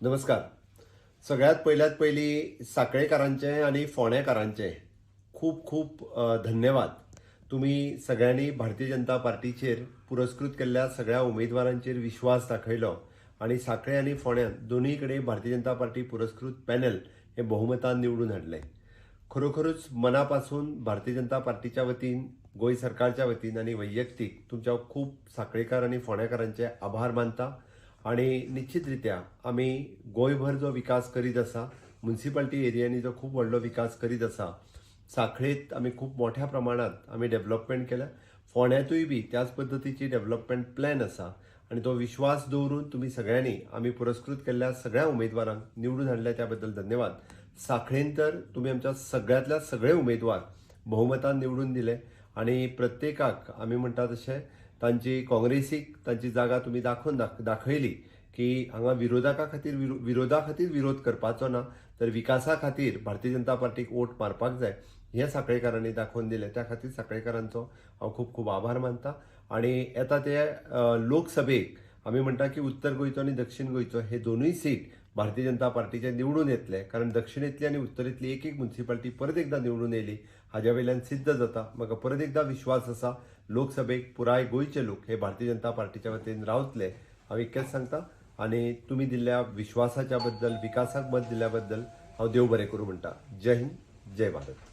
नमस्कार. सगळ्यात पहिली साखळेकरांचे आणि फोंडेकारांचे खूप खूप धन्यवाद. तुम्ही सगळ्यांनी भारतीय जनता पार्टीचेर पुरस्कृत केल्ल्या सगळ्या उमेदवारांचेर विश्वास दाखयलो आणि साखळे आणि फोंड्यान दोन्ही कडेन भारतीय जनता पार्टी पुरस्कृत पॅनल हे बहुमतान निवडून हाडले. खरोखरच मनापासून भारतीय जनता पार्टीच्या वतीन, गोय सरकारच्या वतीन आणि वैयक्तीक तुमच्या खूप साखळेकार आणि फोंडेकारांचे आभार मानता. आणि निश्चितरित्या आम्ही गोंयभर जो विकास करीत आसा, म्युनिसिपालिटी एरियांनी जो खूप व्हडलो विकास करीत आसा, साखळेत आम्ही खूप मोठ्या प्रमाणात आम्ही डेव्हलपमेंट केलं. फोंड्यातूय बी त्याच पद्धतीची डेव्हलपमेंट प्लॅन आसा आणि तो विश्वास दवरून तुम्ही सगळ्यांनी आम्ही पुरस्कृत केलेल्या सगळ्या उमेदवारांक निवडून हाडल्या त्याबद्दल धन्यवाद. साखळेन तर तुम्ही आमच्या सगळ्यातल्या सगळे उमेदवार बहुमतान निवडून दिले आणि प्रत्येकाक आम्ही म्हणटा तशें तांची काँग्रेसीक तांची जागा तुम्ही दाखयली की हांगा विरोधा खातीर विरोध करपाचो ना, तर विकासा खातीर भारतीय जनता पार्टीक वोट मारपाक जाय हे साखळेकारांनी दाखोवन दिले. त्या खातीर साखळेकारांचो हांव खूप खूप आभार मानता. आणि येता ते लोकसभेक आमी म्हणटा की उत्तर गोंयचो आणि दक्षिण गोंयचो हे दोनूय सीट भारतीय जनता पार्टीचे निवडून येतले, कारण दक्षिणेतली आणि उत्तरेतली एक एक म्युनिसिपालिटी परत एकदा निवडून येयली हाज्या वयल्यान सिद्ध जाता. म्हाका परत एकदा विश्वास आसा लोकसभेक पुराय गोंयचे लोक हे भारतीय जनता पार्टीच्या वतीन रावतले. हांव इतकेंच सांगता आणि तुम्ही दिल्ल्या विश्वासाच्या बद्दल, विकासाक मत दिल्या बद्दल हांव देव बरें करूं म्हणटा. जय हिंद, जय भारत.